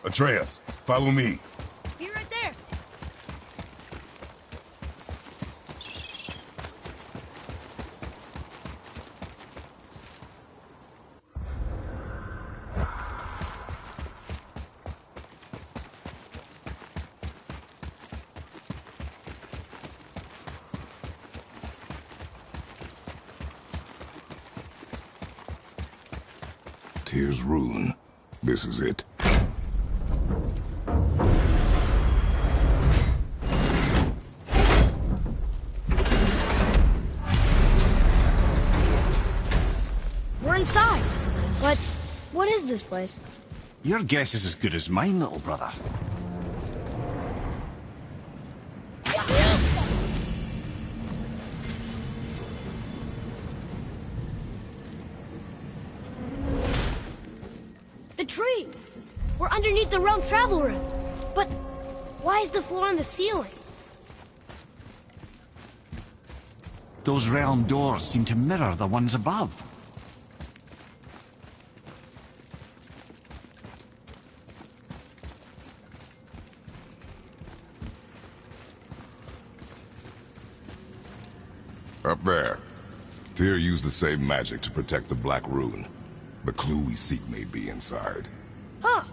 Atreus, follow me. Be right there. Tyr's rune. This is it. We're inside. But what is this place? Your guess is as good as mine, little brother. The tree! We're underneath the realm travel room. But why is the floor on the ceiling? Those realm doors seem to mirror the ones above. Up there. Tyr used the same magic to protect the Black Rune. The clue we seek may be inside. Huh.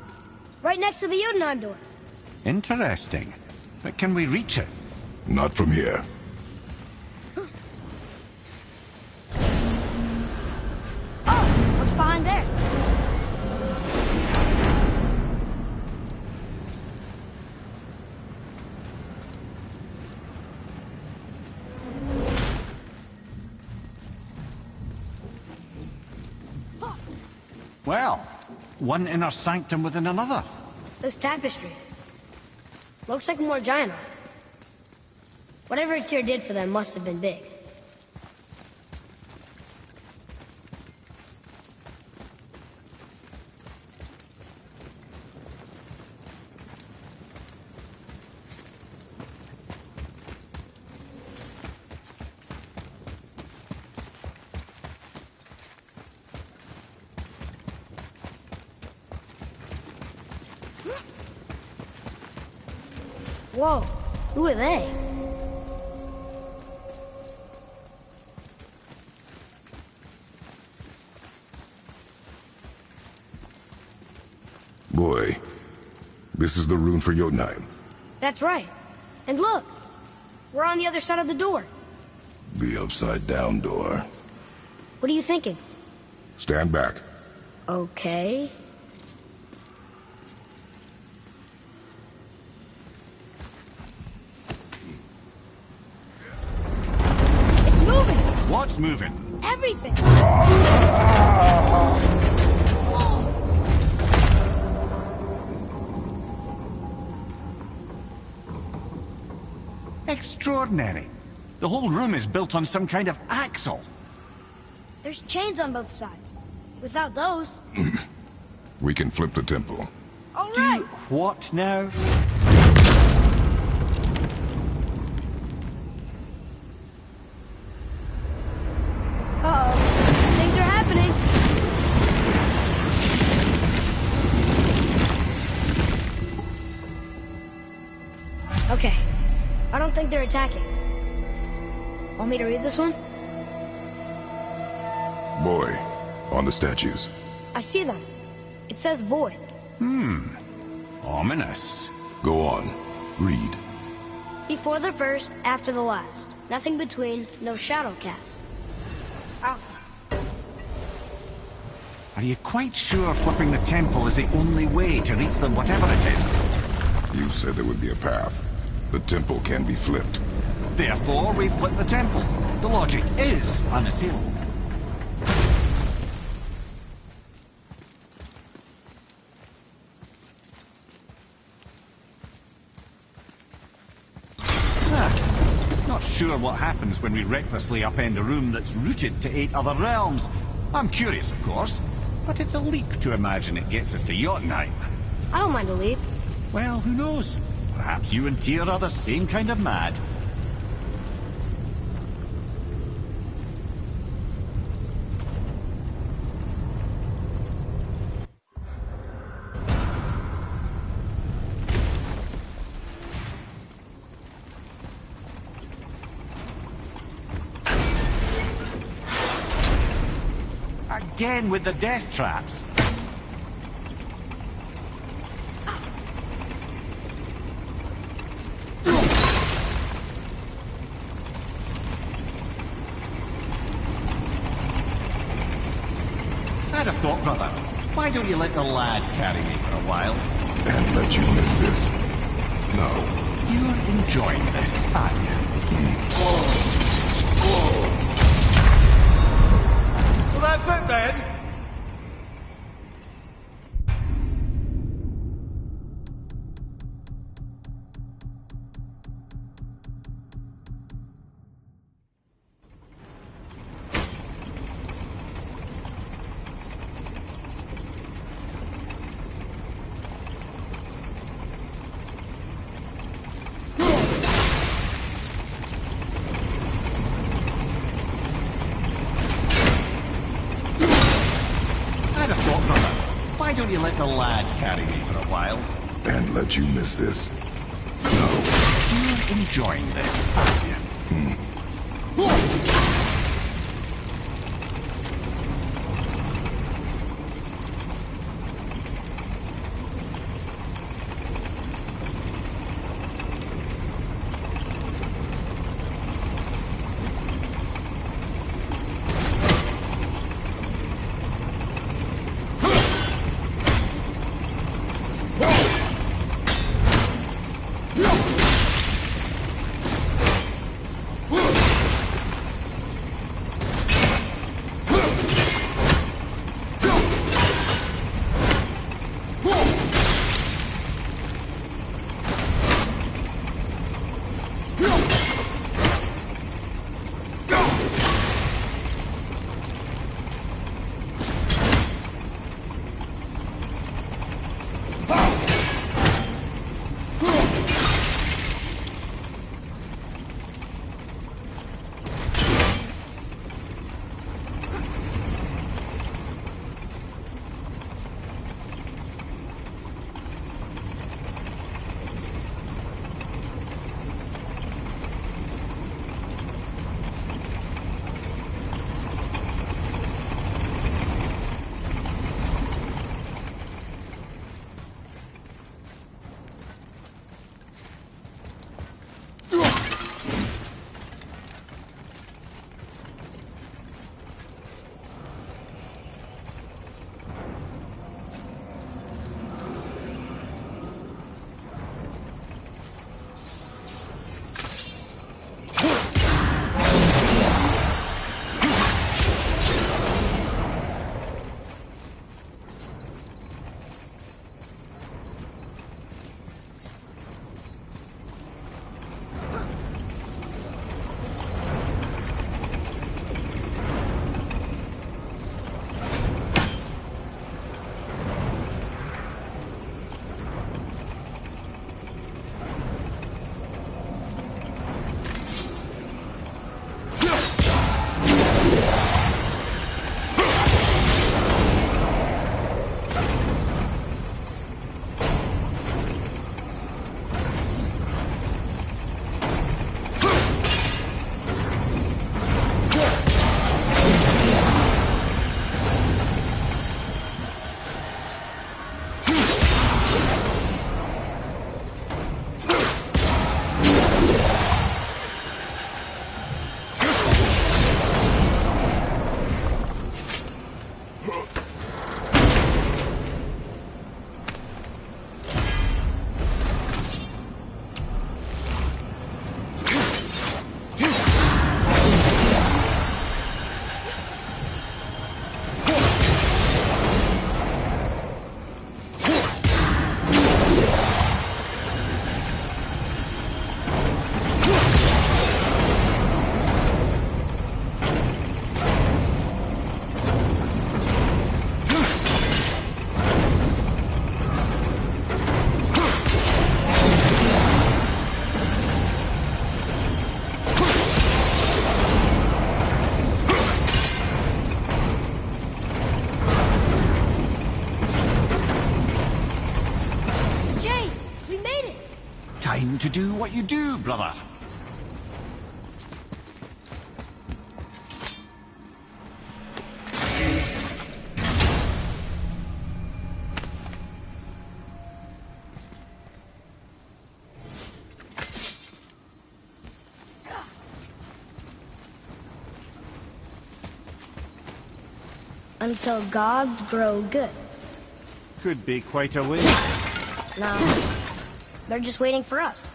Right next to the Jotunheim door. Interesting. But can we reach it? Not from here. Oh, what's behind there? Well, one inner sanctum within another. Those tapestries. Looks like more giant art. Whatever Tyr did for them must have been big. Whoa, who are they? Boy, this is the rune for Jotunheim. That's right. And look, we're on the other side of the door. The upside-down door. What are you thinking? Stand back. Okay. It's moving! What's moving? Everything! Extraordinary. The whole room is built on some kind of axle. There's chains on both sides. Without those... We can flip the temple. All right! What now? Uh-oh. Things are happening. Okay. I don't think they're attacking. Want me to read this one? Boy, on the statues. I see them. It says void. Ominous. Go on. Read. Before the first, after the last. Nothing between, no shadow cast. Alpha. Are you quite sure flipping the temple is the only way to reach them, whatever it is? You said there would be a path. The temple can be flipped. Therefore, we flip the temple. The logic is unassailable. Not sure what happens when we recklessly upend a room that's rooted to 8 other realms. I'm curious, of course, but it's a leap to imagine it gets us to Jotunheim. I don't mind a leap. Well, who knows? Perhaps you and Tyr are the same kind of mad. again with the death traps. I'd have thought, brother, why don't you let the lad carry me for a while? And let you miss this? No. You're enjoying this, aren't you? So that's it then? Why don't you let the lad carry me for a while? And let you miss this? No. You're enjoying this, aren't you? Time to do what you do, brother. Until gods grow good. Could be quite a way. No, they're just waiting for us.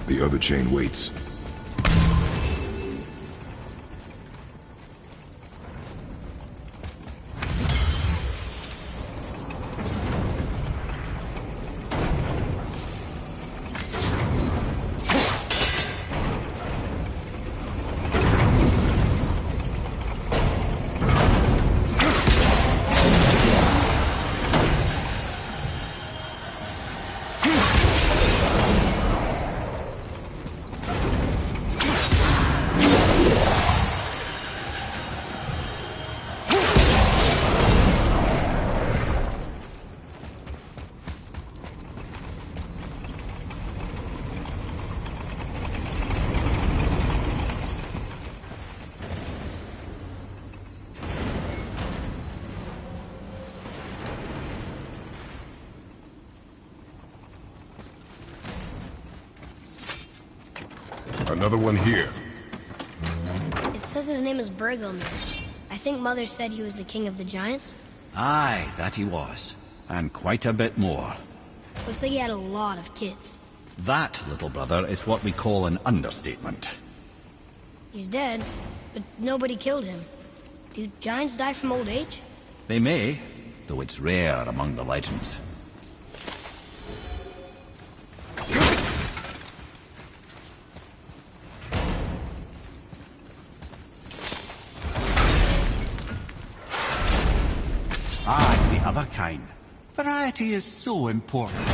The other chain waits. Another one here. It says his name is Bergilnir. I think Mother said he was the king of the giants. Aye, that he was. And quite a bit more. Looks like he had a lot of kids. That, little brother, is what we call an understatement. He's dead, but nobody killed him. Do giants die from old age? They may, though it's rare among the legends. Ah, it's the other kind. Variety is so important.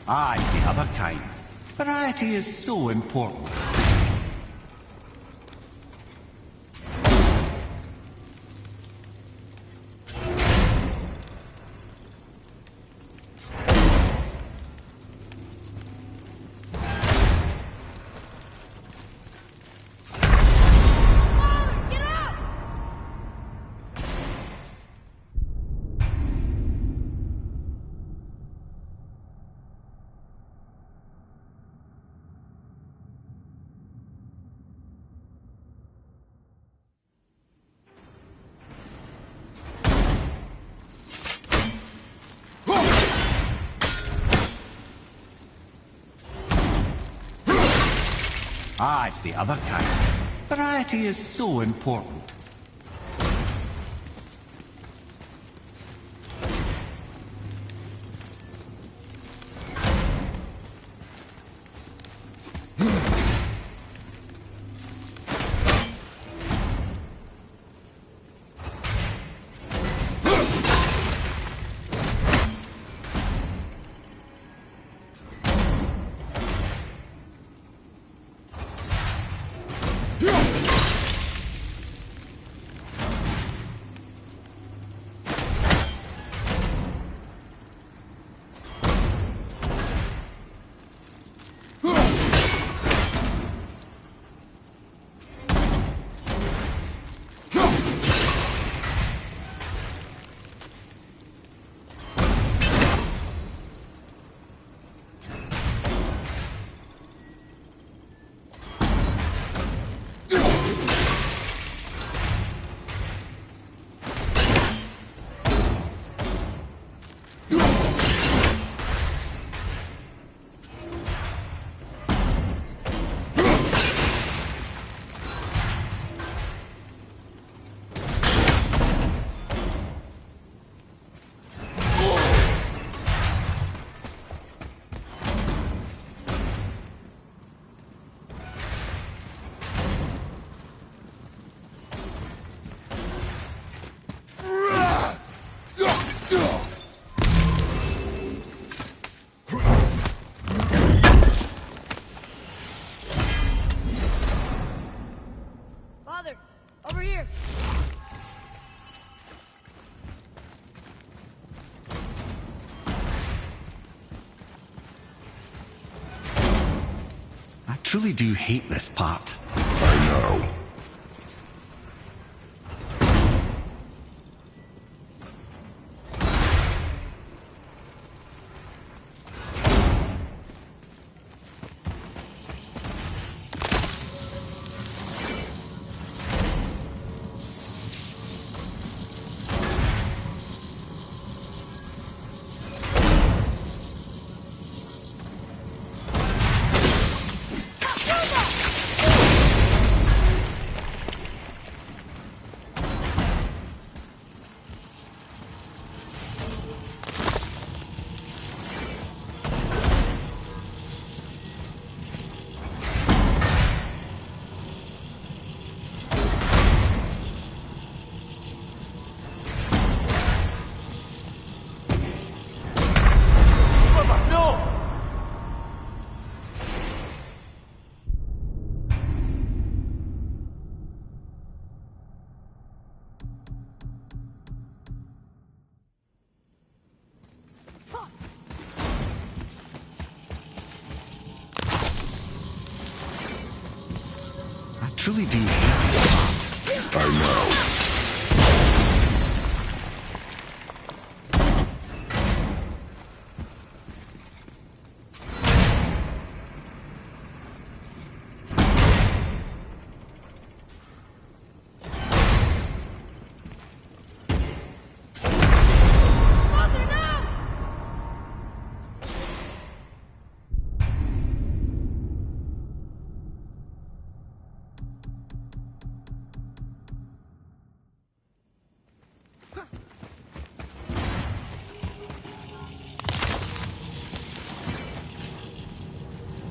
Ah, it's the other kind. Variety is so important. Ah, it's the other kind. Variety is so important. Over here. I truly do hate this part. I know. truly do hate this part. I know.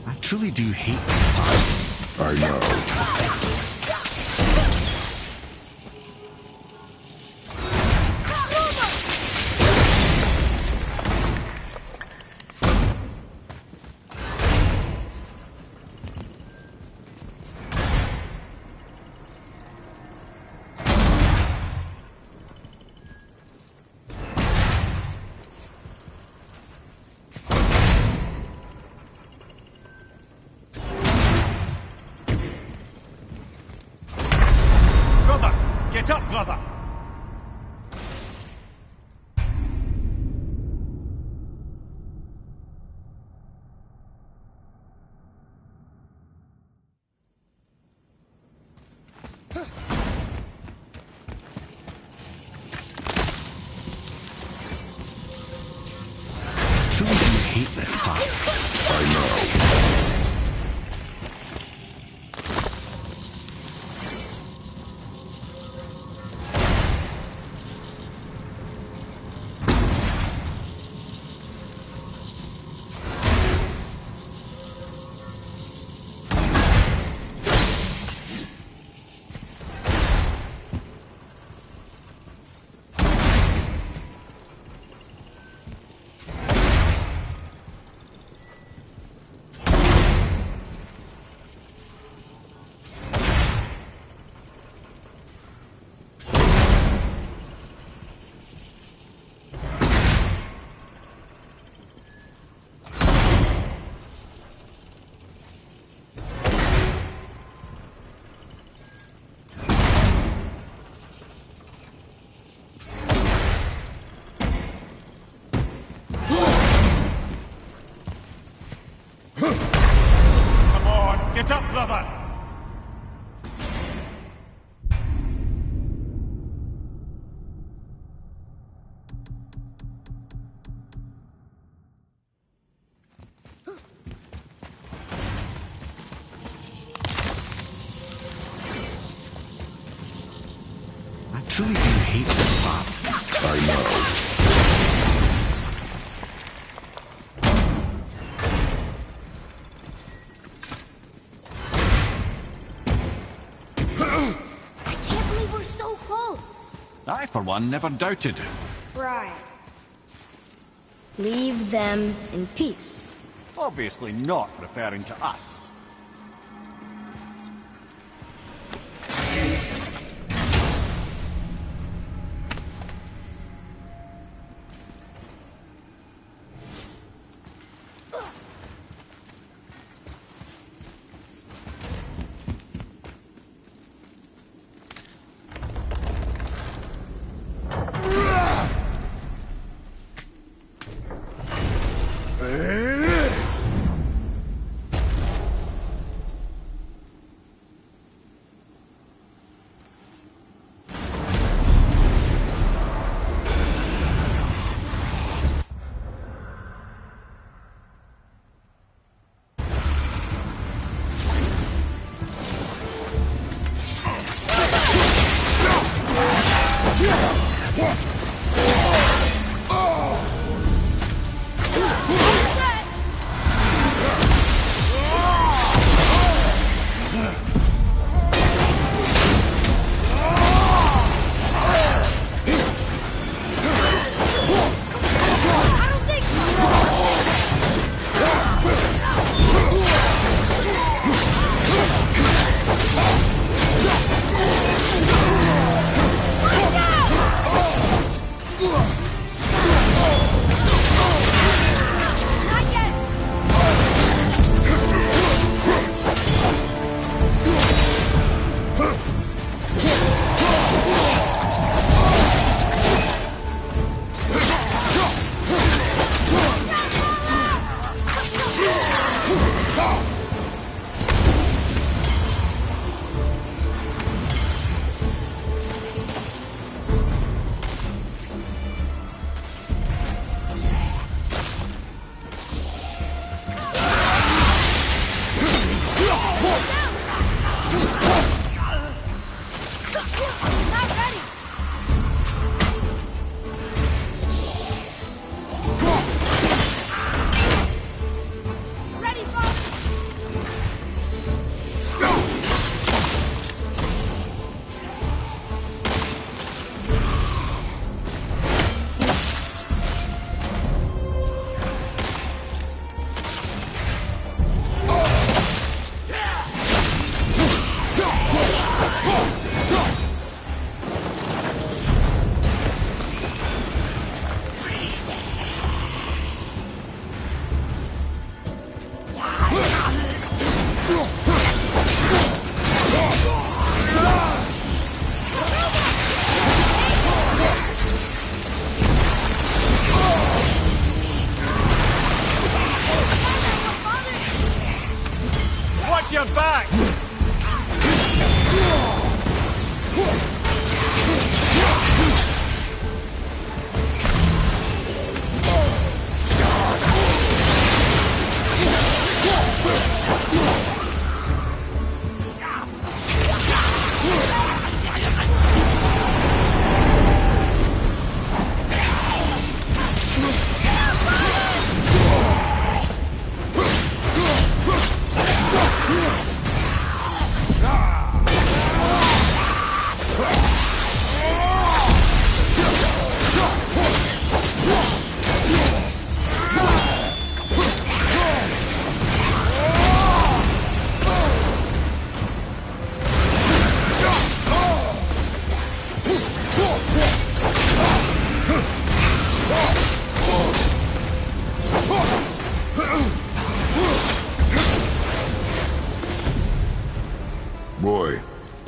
I truly do hate this part. I know. Get up, brother! Truly do hate this part. I know. Get up, brother! I truly do hate this part. I know. I, for one, never doubted. Right. Leave them in peace. Obviously not referring to us.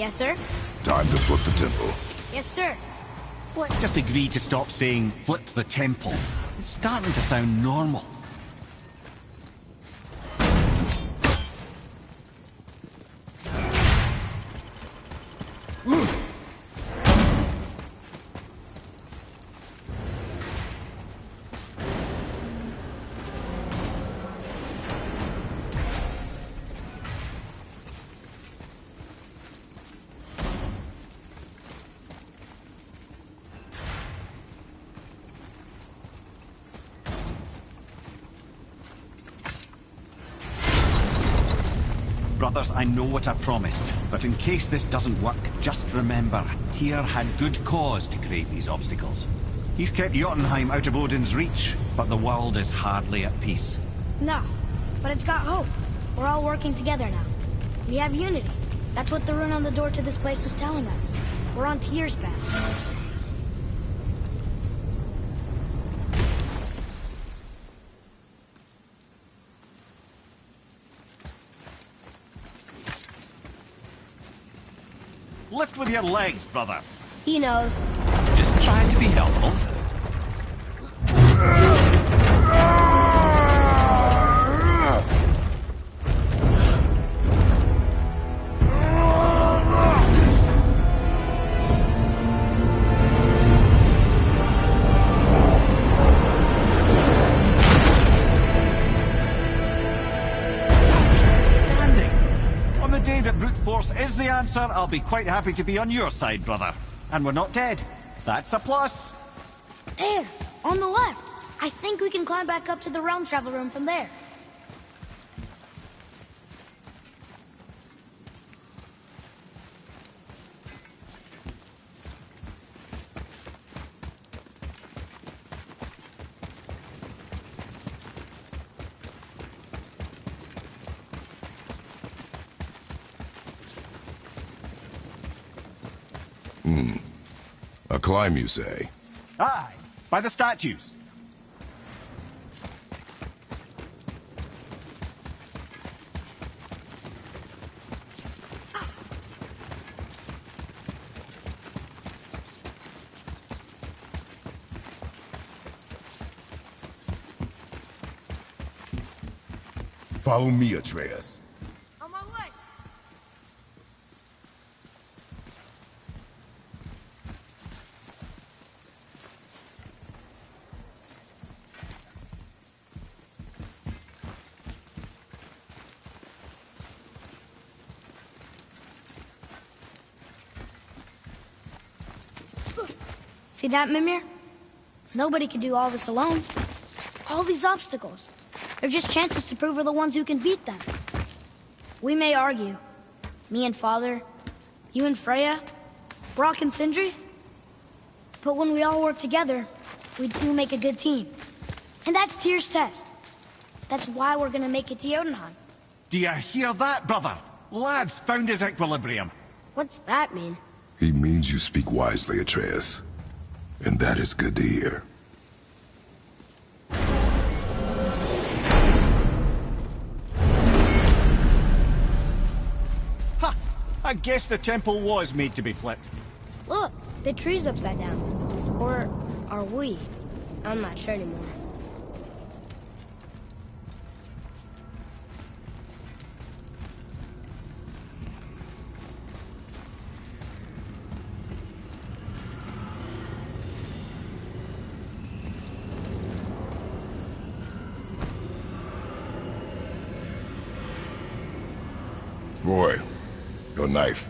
Yes, sir. Time to flip the temple. Yes, sir. Let's just agree to stop saying flip the temple. It's starting to sound normal. Brothers, I know what I promised, but in case this doesn't work, just remember, Tyr had good cause to create these obstacles. He's kept Jotunheim out of Odin's reach, but the world is hardly at peace. No, but it's got hope. We're all working together now. We have unity. That's what the rune on the door to this place was telling us. We're on Tyr's path. Lift with your legs, brother. He knows. Just trying to be helpful. Is the answer, I'll be quite happy to be on your side, brother. And we're not dead. That's a plus. There, on the left. I think we can climb back up to the realm travel room from there. A climb, you say? Aye, by the statues. Follow me, Atreus. On my way. See that, Mimir? Nobody can do all this alone. All these obstacles. They're just chances to prove we're the ones who can beat them. We may argue. Me and Father, you and Freya, Brock and Sindri. But when we all work together, we do make a good team. And that's Tyr's test. That's why we're gonna make it to Jotunheim. Do you hear that, brother? Lad's found his equilibrium. What's that mean? He means you speak wisely, Atreus. And that is good to hear. Ha! I guess the temple was made to be flipped. Look, the tree's upside down. Or are we? I'm not sure anymore. Boy, your knife.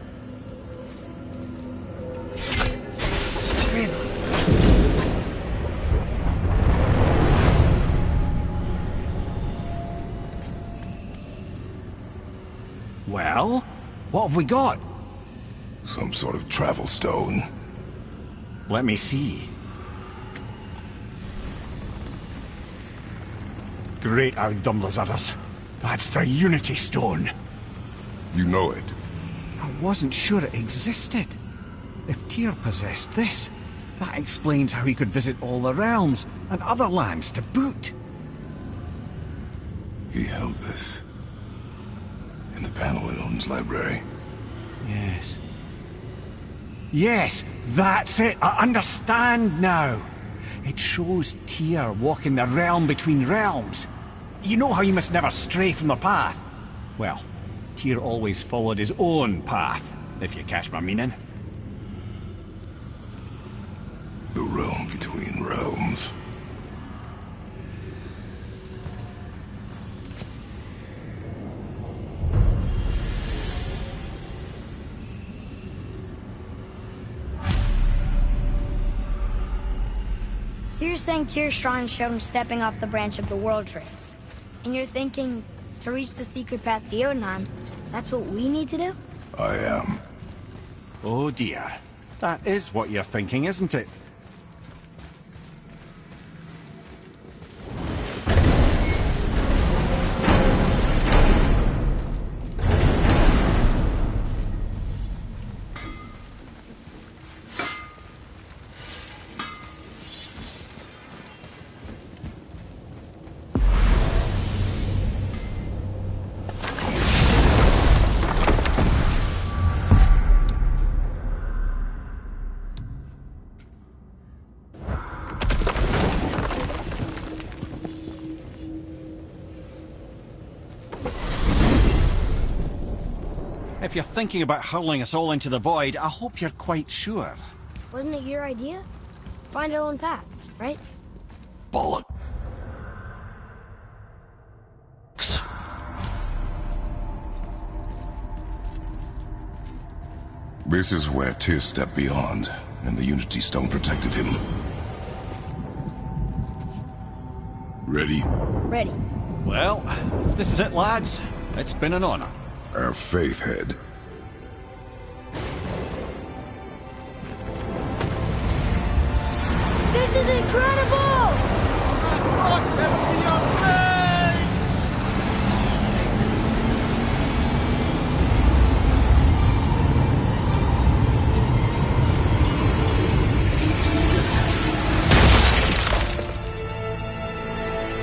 Well, what have we got? Some sort of travel stone. Let me see. Great Outdumblers. That's the Unity Stone. You know it. I wasn't sure it existed. If Tyr possessed this, that explains how he could visit all the realms and other lands to boot. He held this in the panel in Odin's library. Yes. Yes, that's it. I understand now. It shows Tyr walking the realm between realms. You know how you must never stray from the path? Well, Tyr always followed his own path, if you catch my meaning. The realm between realms. So you're saying Tyr's shrine showed him stepping off the branch of the World Tree. And you're thinking, to reach the secret path to Jotunheim, that's what we need to do? I am. Oh dear. That is what you're thinking, isn't it? If you're thinking about hurling us all into the void, I hope you're quite sure. Wasn't it your idea? Find our own path, right? Bollock. This is where Tyr stepped beyond, and the Unity Stone protected him. Ready? Ready. Well, if this is it, lads, it's been an honor. Our faith head. This is incredible!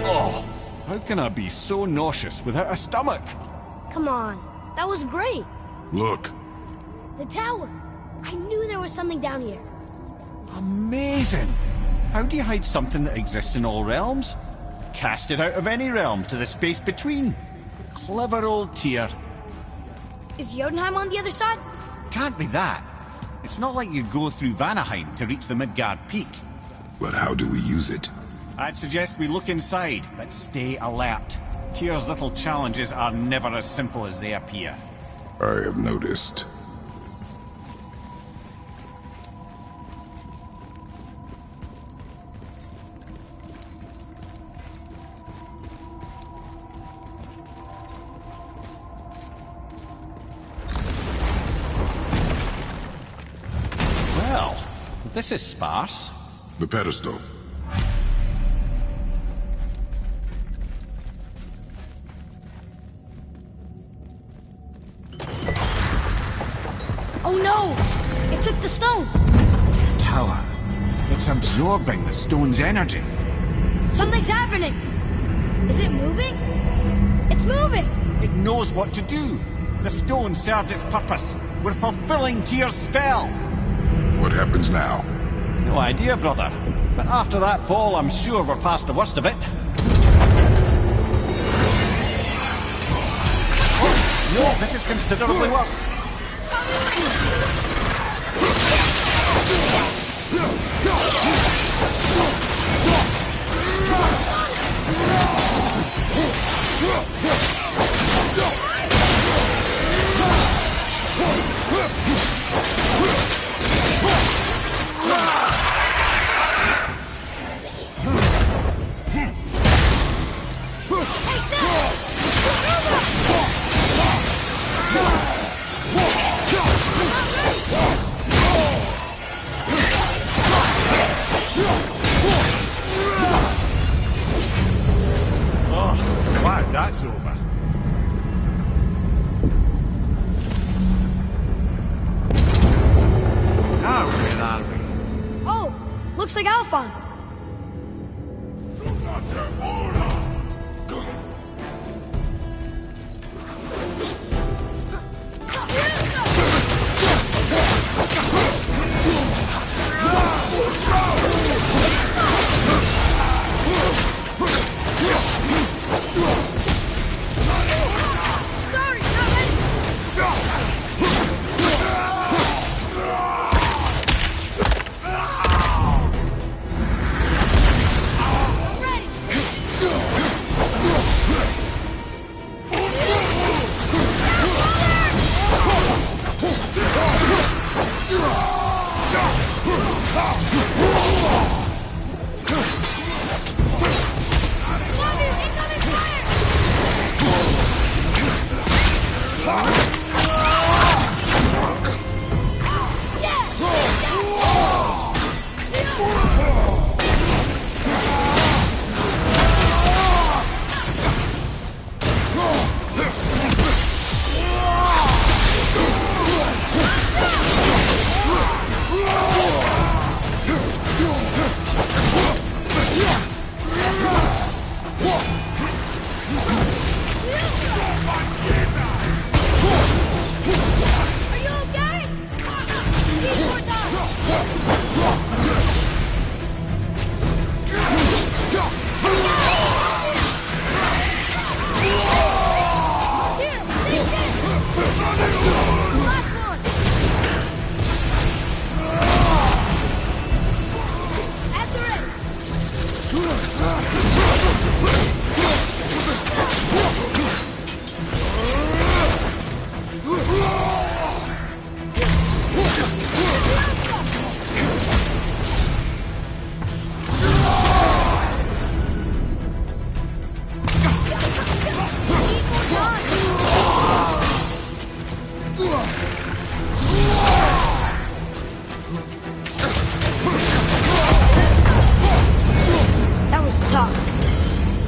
Oh, how can I be so nauseous without a stomach? Come on, that was great. Look. The tower. I knew there was something down here. Amazing! How do you hide something that exists in all realms? Cast it out of any realm to the space between. Clever old Tyr. Is Jotunheim on the other side? Can't be that. It's not like you go through Vanaheim to reach the Midgard Peak. But how do we use it? I'd suggest we look inside, but stay alert. Tyr's little challenges are never as simple as they appear. I have noticed. Well, this is sparse. The pedestal. Oh no! It took the stone! Tower. It's absorbing the stone's energy. Something's happening! Is it moving? It's moving! It knows what to do. The stone served its purpose. We're fulfilling Tyr's spell. What happens now? No idea, brother. But after that fall, I'm sure we're past the worst of it. Oh, no, this is considerably worse. That's over. Now, where are we? Oh, looks like Alphon.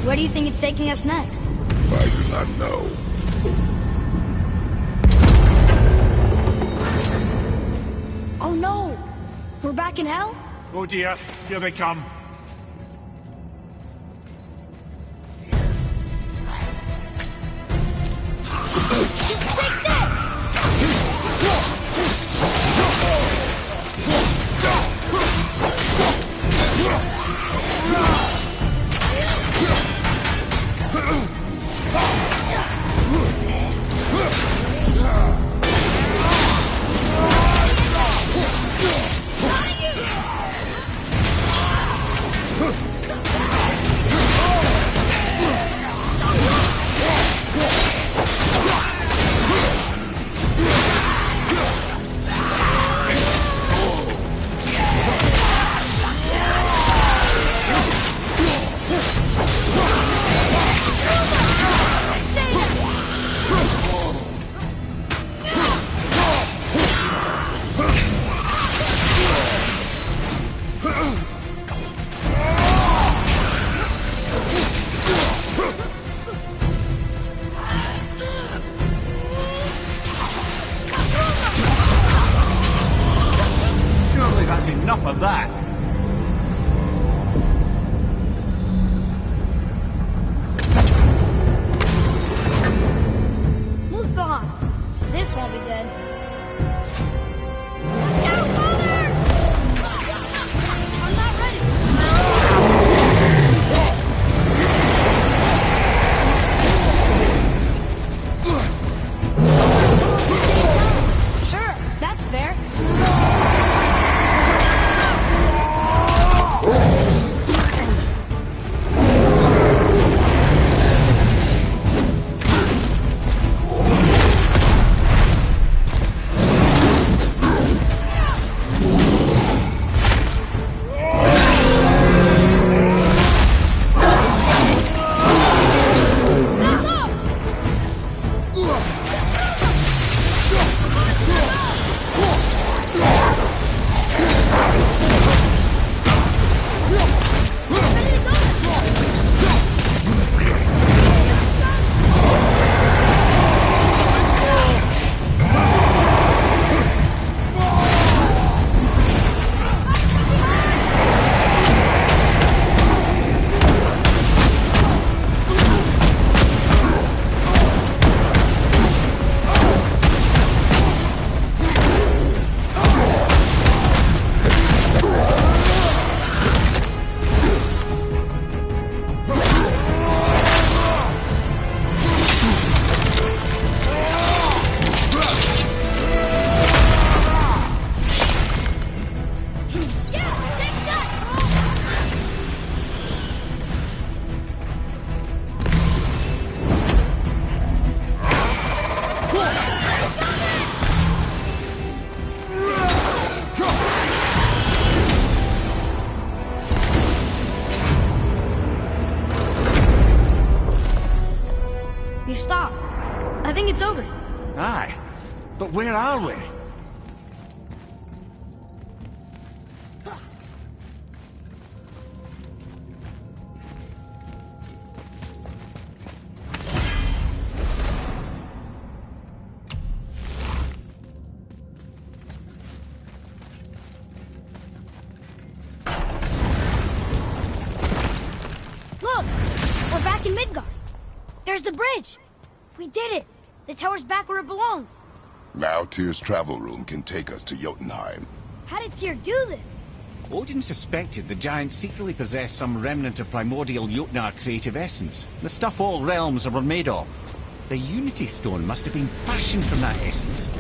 Where do you think it's taking us next? I do not know. Oh no! We're back in hell? Oh dear, here they come. Enough of that. Muspelheim. This won't be good. Look out, Father! I'm not ready. Sure, that's fair. Where are we? Look! We're back in Midgard. There's the bridge. We did it. The tower's back where it belongs. Now Tyr's travel room can take us to Jotunheim. How did Tyr do this? Odin suspected the giants secretly possessed some remnant of primordial Jotnar creative essence, the stuff all realms were made of. The Unity Stone must have been fashioned from that essence.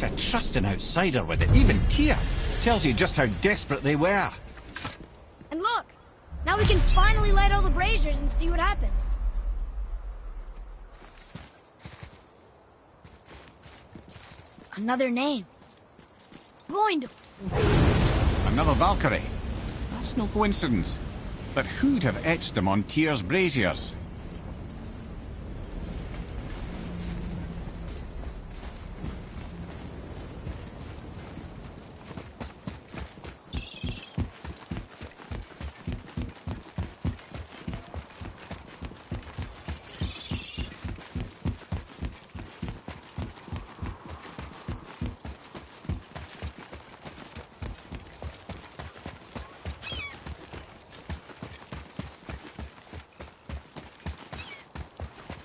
To trust an outsider with it, even Tyr, tells you just how desperate they were. And look! Now we can finally light all the braziers and see what happens. Another name. Gloindel. Another Valkyrie. That's no coincidence. But who'd have etched them on Tyr's braziers?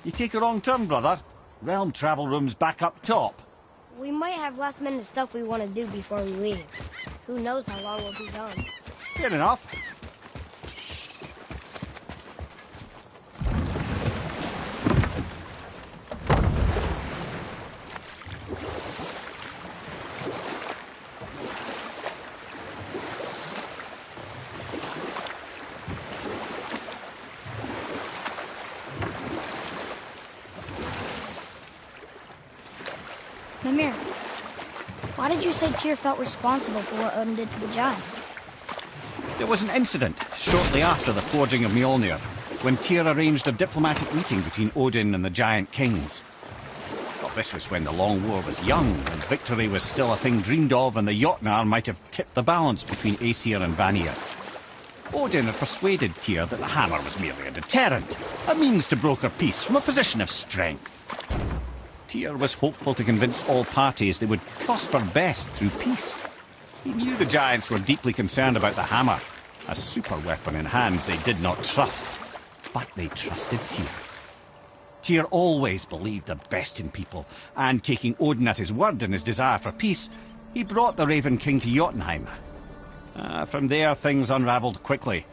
You take a wrong turn, brother. Realm travel room's back up top. We might have last-minute stuff we want to do before we leave. Who knows how long we'll be gone. Fair enough. Mimir, why did you say Tyr felt responsible for what Odin did to the giants? There was an incident shortly after the forging of Mjolnir, when Tyr arranged a diplomatic meeting between Odin and the giant kings. Well, this was when the Long War was young, and victory was still a thing dreamed of, and the Jotnar might have tipped the balance between Aesir and Vanir. Odin had persuaded Tyr that the hammer was merely a deterrent, a means to broker peace from a position of strength. Tyr was hopeful to convince all parties they would prosper best through peace. He knew the giants were deeply concerned about the hammer, a super weapon in hands they did not trust. But they trusted Tyr. Tyr always believed the best in people, and taking Odin at his word in his desire for peace, he brought the Raven King to Jotunheim. From there, things unravelled quickly.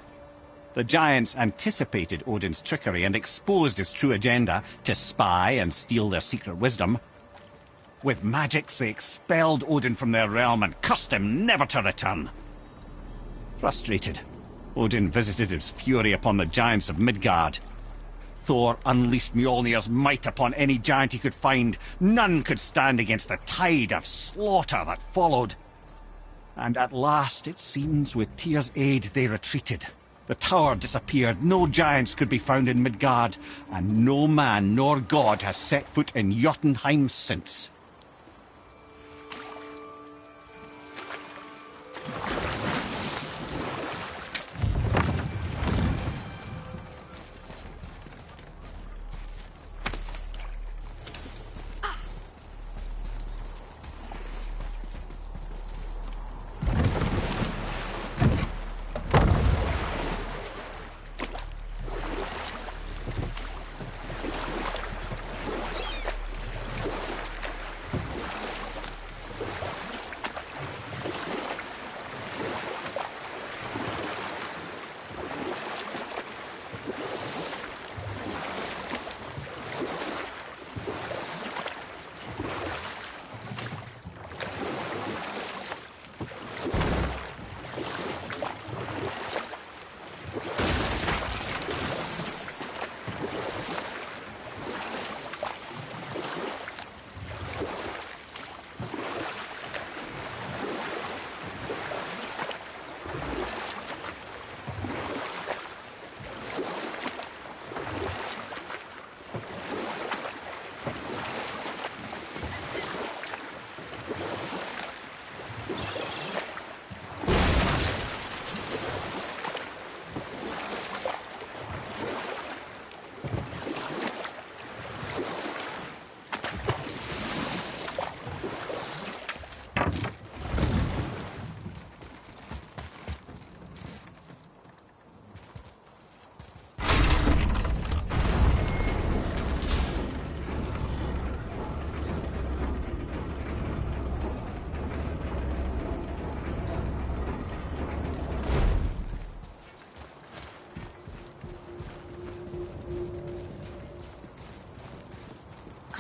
The giants anticipated Odin's trickery and exposed his true agenda to spy and steal their secret wisdom. With magics, they expelled Odin from their realm and cursed him never to return. Frustrated, Odin visited his fury upon the giants of Midgard. Thor unleashed Mjolnir's might upon any giant he could find. None could stand against the tide of slaughter that followed. And at last, it seems, with Tyr's aid, they retreated. The tower disappeared, no giants could be found in Midgard, and no man nor god has set foot in Jotunheim since.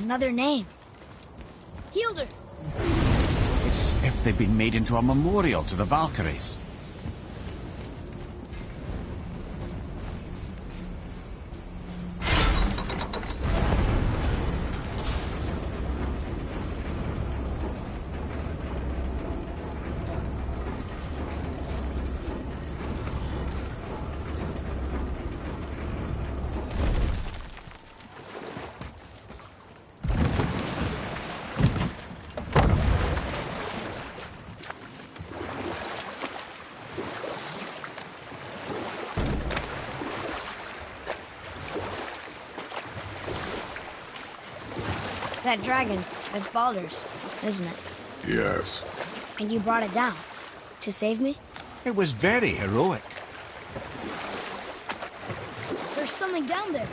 Another name. Hildur! It's as if they've been made into a memorial to the Valkyries. That dragon, it's Baldur's, isn't it? Yes. And you brought it down. To save me? It was very heroic. There's something down there.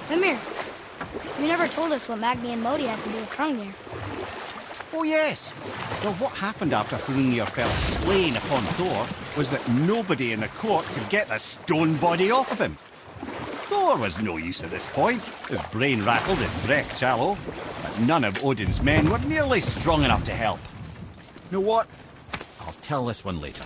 Mimir, you never told us what Magni and Modi had to do with Hrungnir. Oh yes. Well, what happened after Hrungnir fell slain upon Thor was that nobody in the court could get the stone body off of him. Thor was no use at this point. His brain rattled, his breath shallow, but none of Odin's men were nearly strong enough to help. You know what? I'll tell this one later.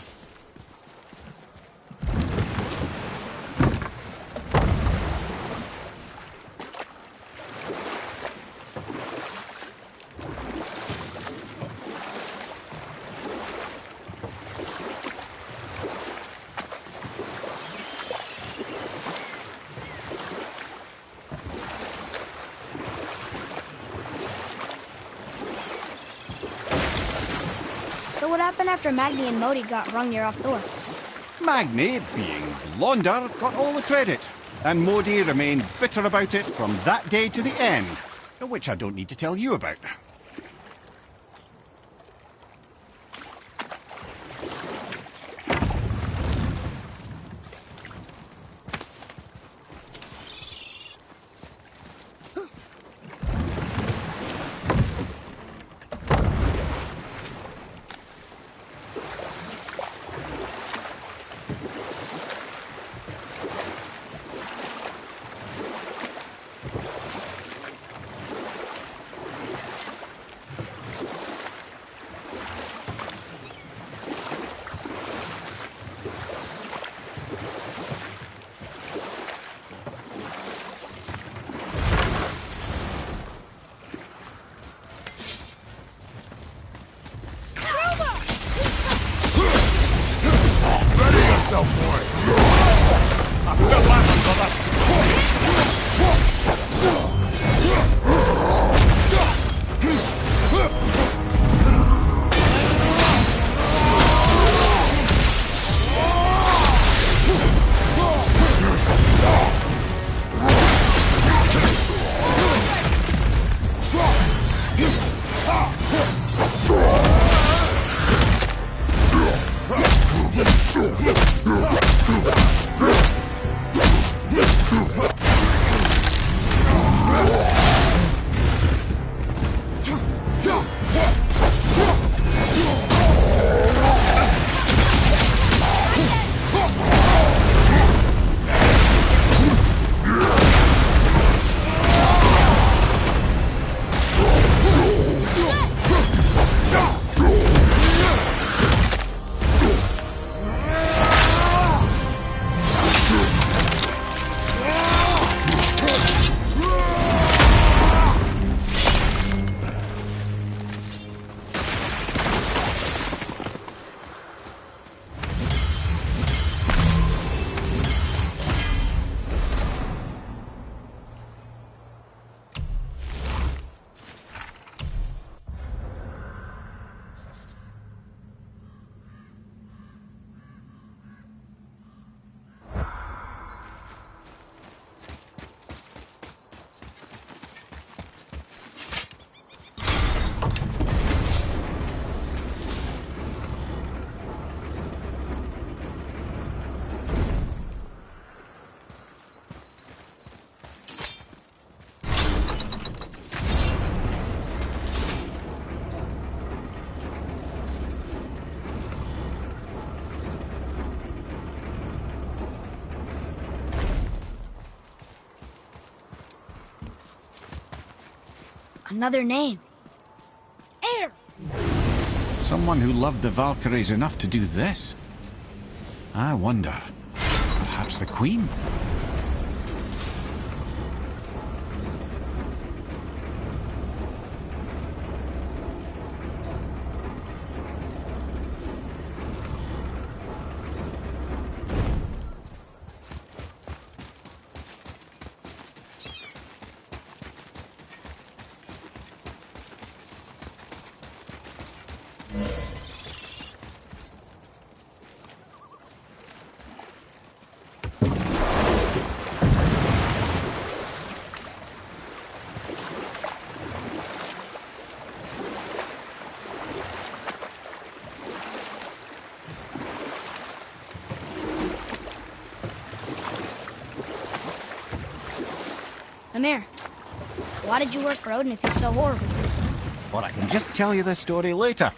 So what happened after Magni and Modi got Hrungnir off Thor? Magni, being blonder, got all the credit, and Modi remained bitter about it from that day to the end, which I don't need to tell you about. Another name. Air! Someone who loved the Valkyries enough to do this. I wonder, perhaps the Queen? Mimir, why did you work for Odin if he's so horrible? Or I can just tell you this story later.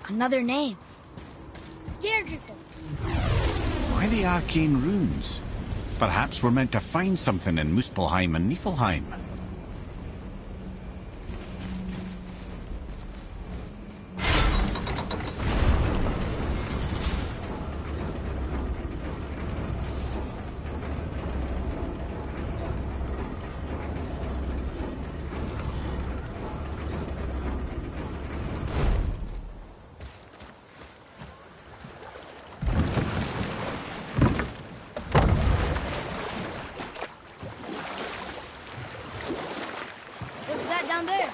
Another name. Deirdre. Why the arcane runes? Perhaps we're meant to find something in Muspelheim and Niflheim. Down there.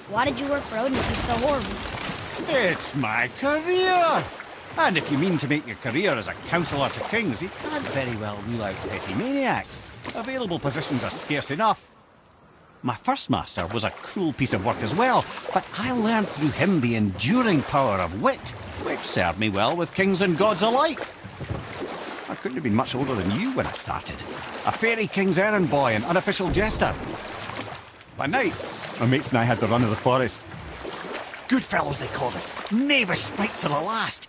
Why did you work for Odin if he's so horrible? It's my career! And if you mean to make your career as a counsellor to kings, you can't very well rule out petty maniacs. Available positions are scarce enough. My first master was a cruel piece of work as well, but I learned through him the enduring power of wit, which served me well with kings and gods alike. I couldn't have been much older than you when I started. A fairy king's errand boy and unofficial jester. By night, my mates and I had the run of the forest. Good fellows they called us, knavish sprites to the last.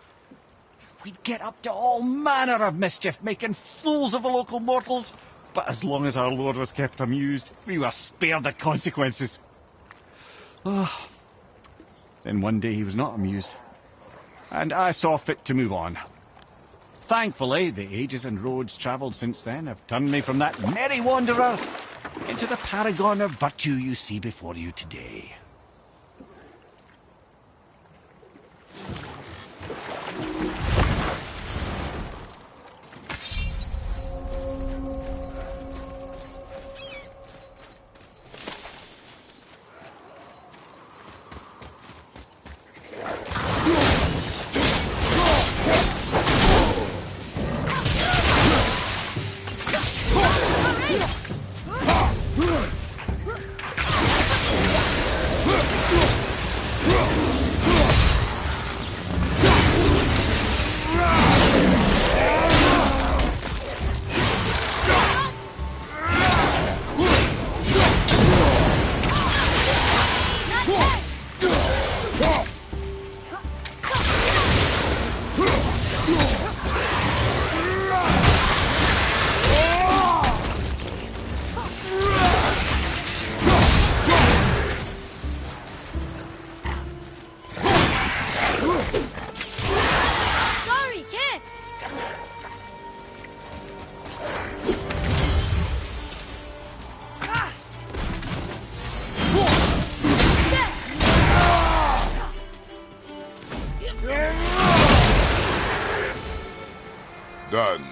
We'd get up to all manner of mischief, making fools of the local mortals. But as long as our lord was kept amused, we were spared the consequences. Oh. Then one day he was not amused, and I saw fit to move on. Thankfully, the ages and roads travelled since then have turned me from that merry wanderer into the paragon of virtue you see before you today. Done.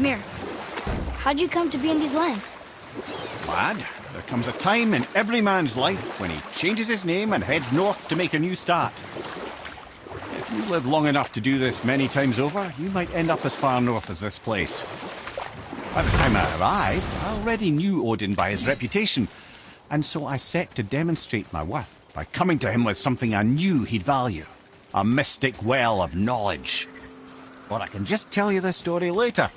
Mimir, how'd you come to be in these lands? Lad, there comes a time in every man's life when he changes his name and heads north to make a new start. If you live long enough to do this many times over, you might end up as far north as this place. By the time I arrived, I already knew Odin by his reputation, and so I set to demonstrate my worth by coming to him with something I knew he'd value. A mystic well of knowledge. Or I can just tell you this story later.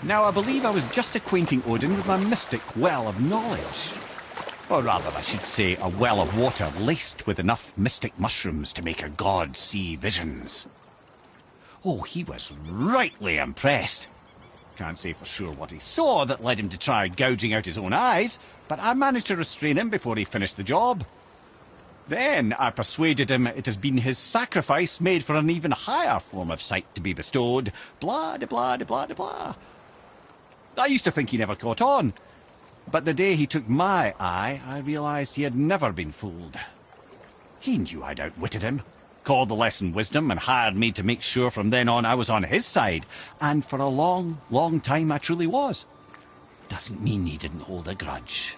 Now, I believe I was just acquainting Odin with my mystic well of knowledge. Or rather, I should say, a well of water laced with enough mystic mushrooms to make a god see visions. Oh, he was rightly impressed. Can't say for sure what he saw that led him to try gouging out his own eyes, but I managed to restrain him before he finished the job. Then I persuaded him it has been his sacrifice made for an even higher form of sight to be bestowed. Blah, de blah, de blah, de blah. I used to think he never caught on, but the day he took my eye, I realised he had never been fooled. He knew I'd outwitted him, called the lesson wisdom, and hired me to make sure from then on I was on his side, and for a long, long time I truly was. Doesn't mean he didn't hold a grudge.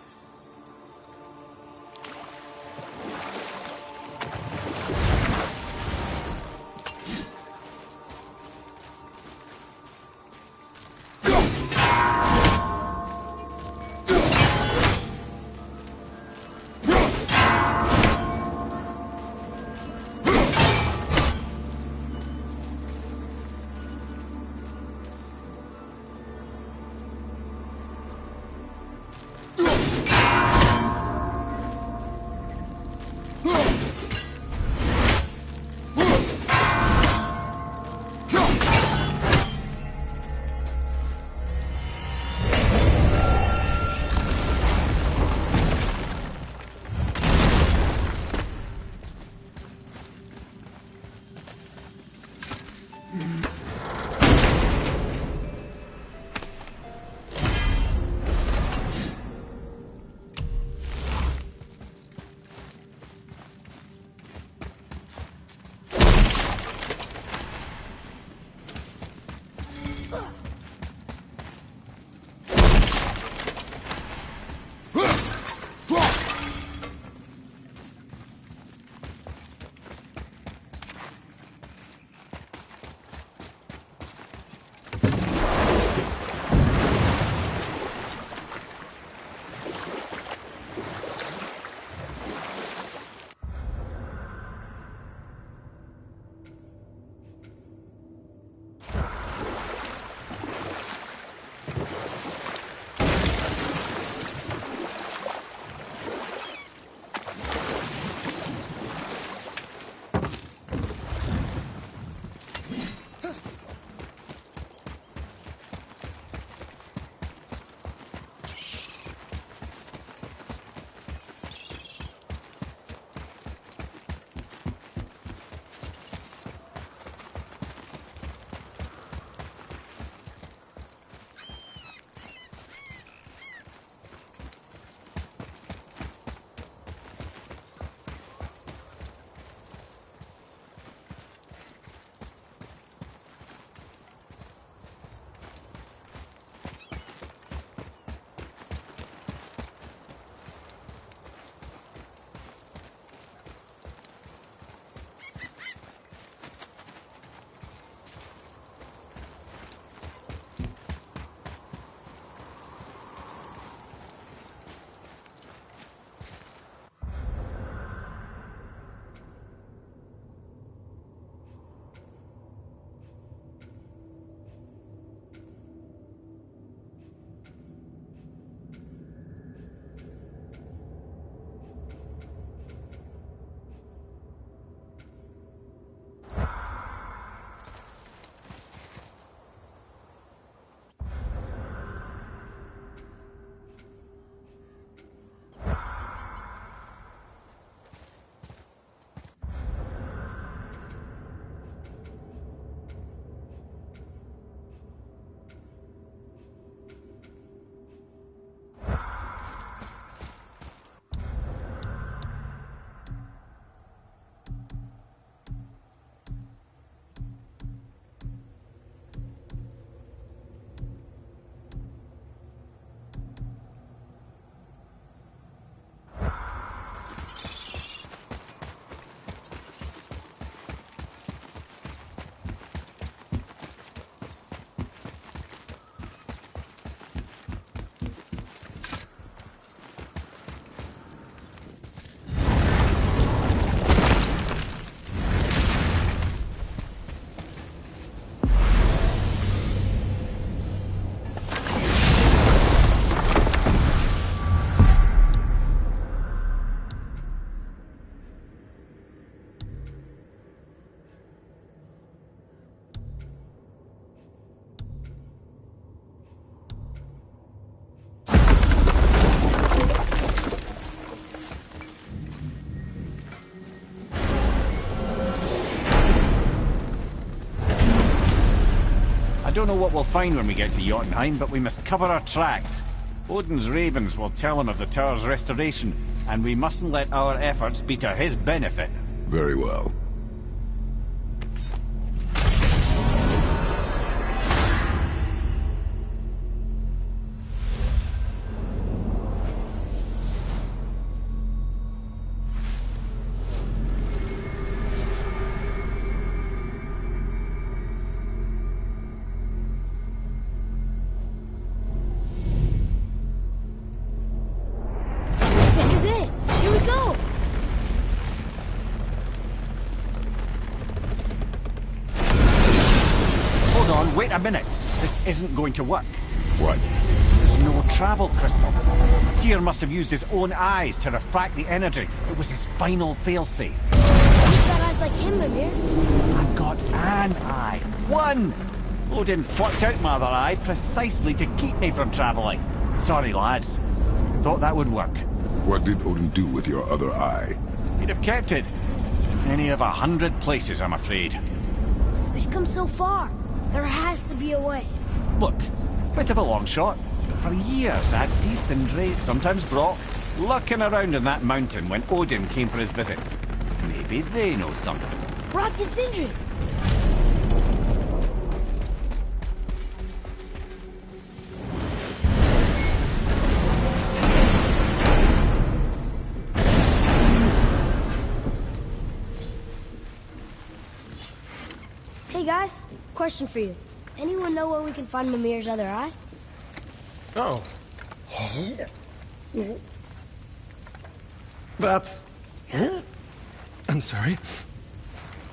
don't know what we'll find when we get to Jotunheim, but we must cover our tracks. Odin's ravens will tell him of the tower's restoration, and we mustn't let our efforts be to his benefit. Very well. This is it! Here we go! Hold on, wait a minute. This isn't going to work. What? There's no travel crystal. Tyr must have used his own eyes to refract the energy. It was his final failsafe. You've got eyes like him, Mimir. I've got an eye. One! Odin plucked out my other eye precisely to keep me from travelling. Sorry, lads. Thought that would work. What did Odin do with your other eye? He'd have kept it. Any of 100 places, I'm afraid. We've come so far. There has to be a way. Look, bit of a long shot. For years, I'd see Sindri, sometimes Brock, lurking around in that mountain when Odin came for his visits. Maybe they know something. Brock and Sindri. Hey guys, question for you. Anyone know where we can find Mimir's other eye? Oh. That's... I'm sorry.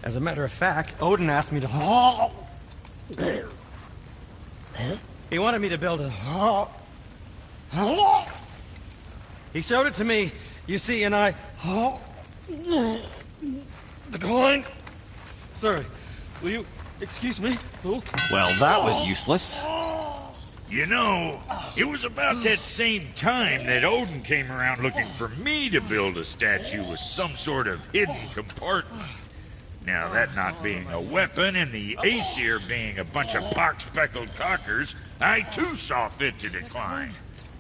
As a matter of fact, Odin asked me to... He wanted me to build a... He showed it to me, you see, and I... Declined. Sorry. Will you excuse me? Oh. Well, that was useless. You know, it was about that same time that Odin came around looking for me to build a statue with some sort of hidden compartment. Now, that not being a weapon and the Aesir being a bunch of pock-speckled cockers, I too saw fit to decline.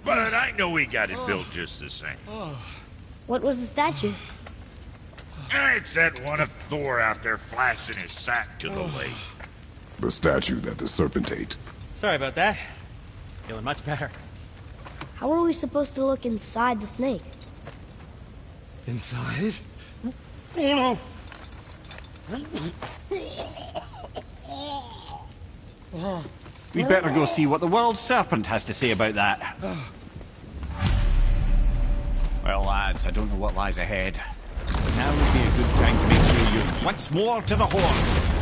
But I know we got it built just the same. What was the statue? It's that one of Thor out there flashing his sack to the lake. The statue that the serpent ate. Sorry about that. Feeling much better. How are we supposed to look inside the snake? Inside? Oh no! We'd better go see what the world serpent has to say about that. Well, lads, I don't know what lies ahead. But now would be a good time to make sure you're once more to the horn.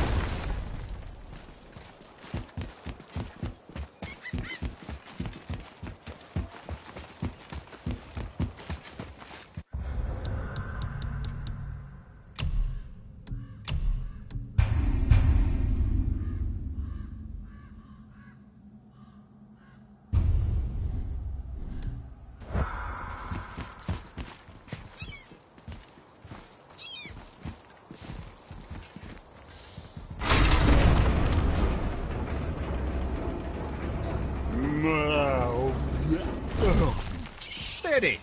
Steady.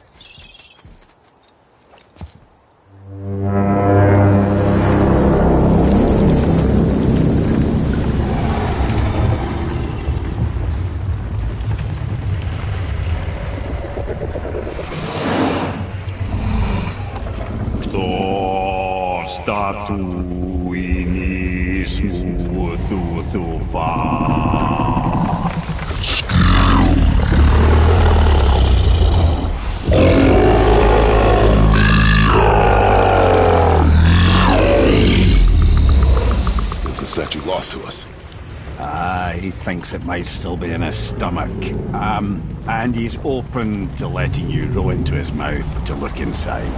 He thinks it might still be in his stomach. And he's open to letting you row into his mouth to look inside.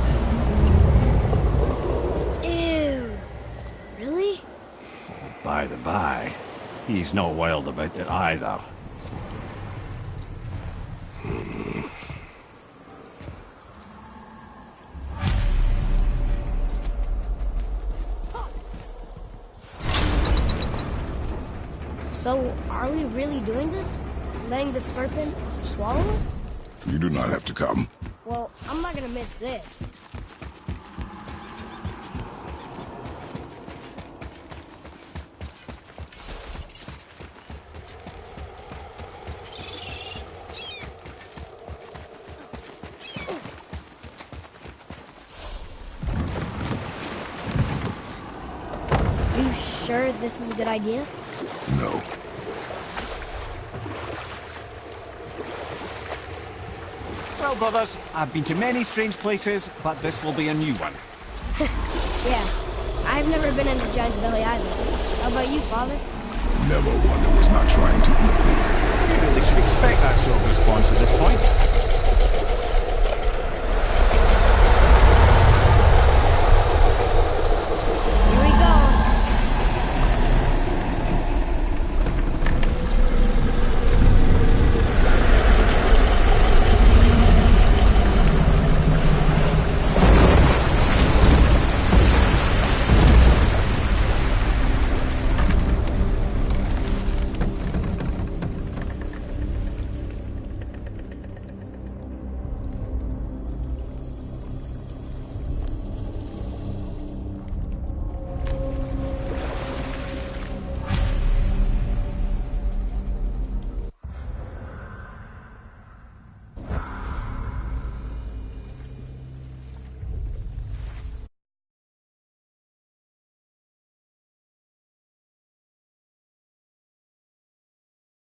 Ew. Really? By the by, he's not wild about it either. So, are Are we really doing this? Letting the serpent swallow us? You do not have to come. Well, I'm not gonna miss this. Are you sure this is a good idea? No. Well, brothers, I've been to many strange places, but this will be a new one. Yeah. I've never been into Giant's Belly either. How about you, Father? Never one who was not trying to eat me. You really should expect that sort of response at this point.